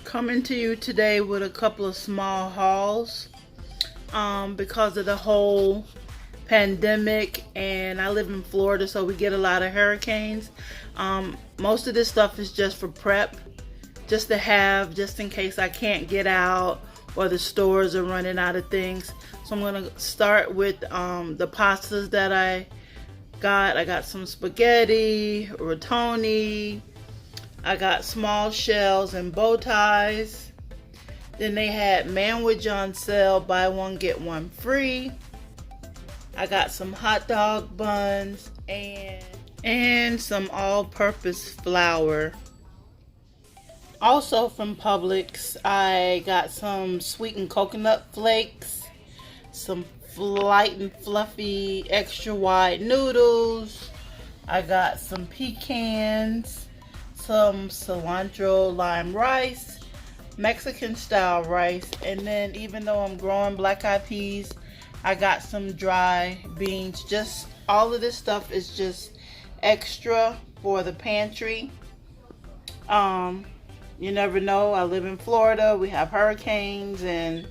Coming to you today with a couple of small hauls because of the whole pandemic, and I live in Florida, so we get a lot of hurricanes. Most of this stuff is just for prep, just to have, just in case I can't get out or the stores are running out of things. So I'm gonna start with the pastas that I got. I got some spaghetti, rotoni. I got small shells and bow ties. Then they had manwich on sale, buy one get one free. I got some hot dog buns and some all-purpose flour. Also from Publix, I got some sweetened coconut flakes, some light and fluffy extra wide noodles. I got some pecans, some cilantro lime rice, Mexican style rice, and then even though I'm growing black eyed peas, I got some dry beans. Just all of this stuff is just extra for the pantry. You never know, I live in Florida, we have hurricanes, and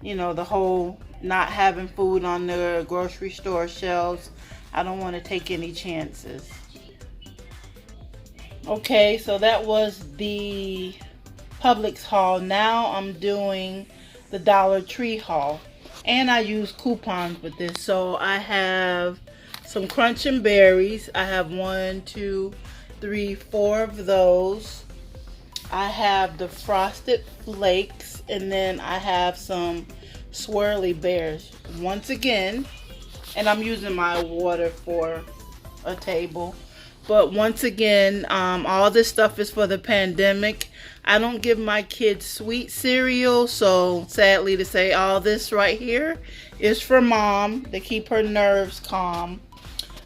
you know, the whole not having food on the grocery store shelves. I don't want to take any chances. Okay, so that was the Publix haul. Now I'm doing the Dollar Tree haul. And I use coupons with this. So I have some Crunch and Berries. I have 1, 2, 3, 4 of those. I have the Frosted Flakes. And then I have some Swirly Bears. Once again, and I'm using my water for a table. But once again, all this stuff is for the pandemic. I don't give my kids sweet cereal, so sadly to say, all this right here is for mom to keep her nerves calm.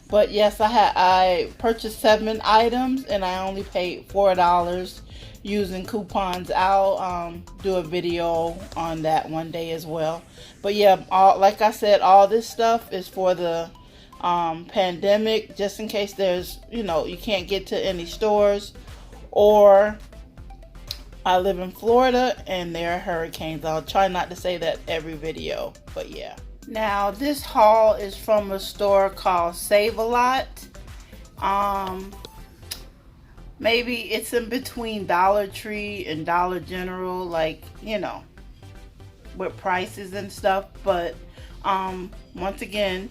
But yes, I purchased 7 items and I only paid $4 using coupons. I'll do a video on that one day as well. But yeah, like I said, all this stuff is for the pandemic, just in case there's, you know, you can't get to any stores, or I live in Florida and there are hurricanes. I'll try not to say that every video, but yeah. Now this haul is from a store called Save a Lot. Maybe it's in between Dollar Tree and Dollar General, like, you know, with prices and stuff. But once again,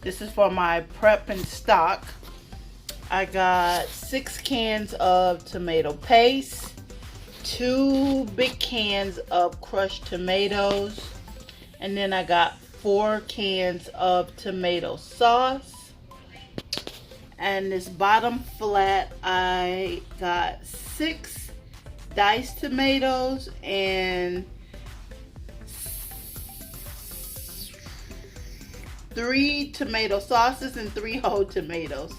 this is for my prep and stock. I got 6 cans of tomato paste, 2 big cans of crushed tomatoes, and then I got 4 cans of tomato sauce. And this bottom flat, I got 6 diced tomatoes and 3 tomato sauces and 3 whole tomatoes.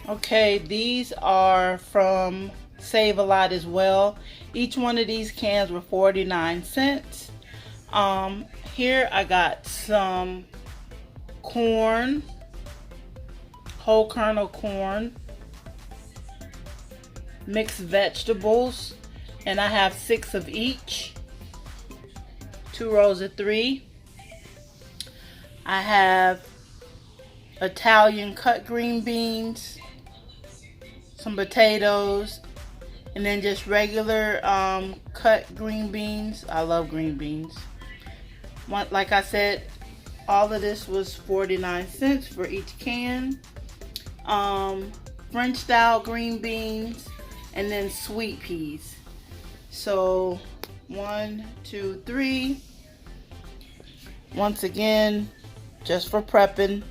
Okay, these are from Save a Lot as well. Each one of these cans were 49 cents. Here I got some corn, whole kernel corn, mixed vegetables, and I have 6 of each, 2 rows of 3. I have Italian cut green beans, some potatoes, and then just regular cut green beans. I love green beans. Like I said, all of this was 49 cents for each can. French style green beans, and then sweet peas. So 1, 2, 3. Once again, just for prepping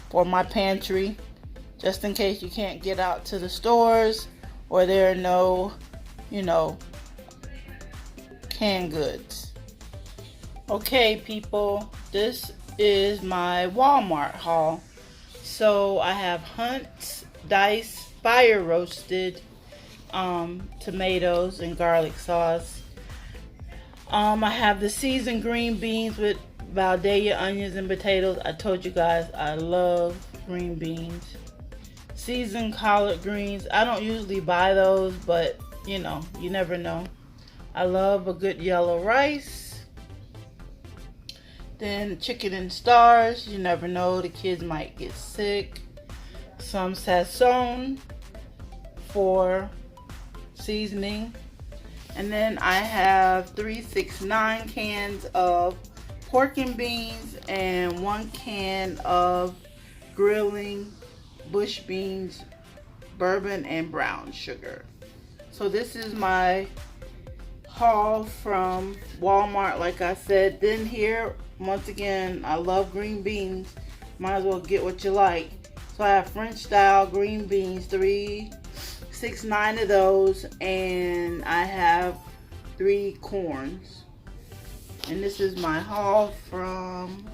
for my pantry, just in case you can't get out to the stores or there are no, you know, canned goods. Okay, people, this is my Walmart haul. So I have Hunt's diced fire roasted tomatoes and garlic sauce. I have the seasoned green beans with Valdea onions and potatoes. I told you guys I love green beans. Seasoned collard greens. I don't usually buy those, but you know, you never know. I love a good yellow rice. Then chicken and stars. You never know, the kids might get sick. Some sazon for seasoning. And then I have 369 cans of pork and beans and 1 can of grilling bush beans, bourbon, and brown sugar. So this is my haul from Walmart, like I said. Then here, once again, I love green beans. Might as well get what you like. So I have French style green beans, 369 of those, and I have 3 corns. And this is my haul from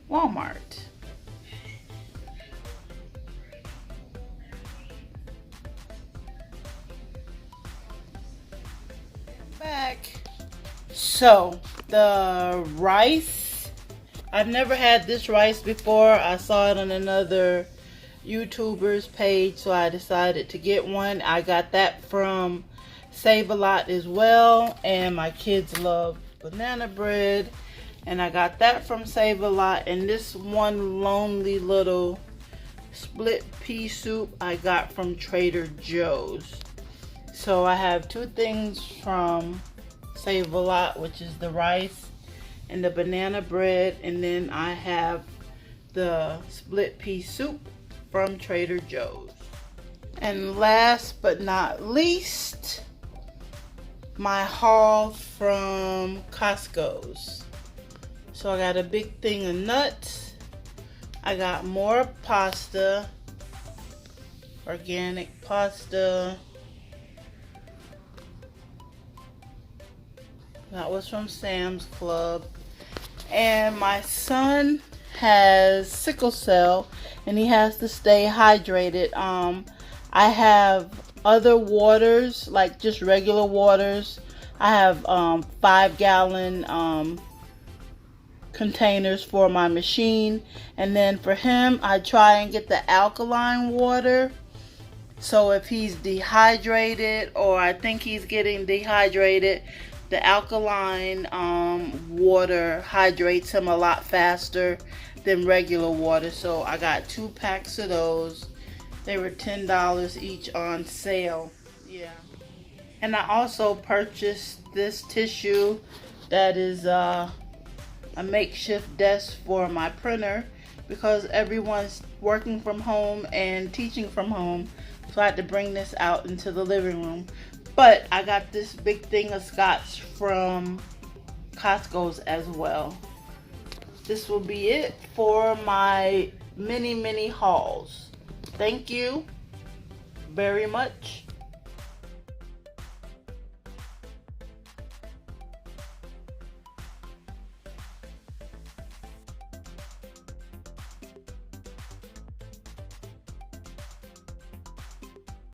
Walmart. Back. So the rice, I've never had this rice before. I saw it on another YouTuber's page, so I decided to get one. I got that from Save a Lot as well, and my kids love banana bread, and I got that from Save a Lot. And this one lonely little split pea soup I got from Trader Joe's. So I have 2 things from Save a Lot, which is the rice and the banana bread, and then I have the split pea soup from Trader Joe's. And last but not least, my haul from Costco's. So I got a big thing of nuts. I got more pasta, organic pasta. That was from Sam's Club. And my son has sickle cell and he has to stay hydrated. I have other waters, like just regular waters. I have 5-gallon containers for my machine, and then for him I try and get the alkaline water. So if he's dehydrated, or I think he's getting dehydrated, the alkaline water hydrates him a lot faster than regular water. So I got 2 packs of those. They were $10 each on sale. Yeah. And I also purchased this tissue that is a makeshift desk for my printer, because everyone's working from home and teaching from home. So I had to bring this out into the living room. But I got this big thing of scotch from Costco's as well. This will be it for my mini hauls. Thank you very much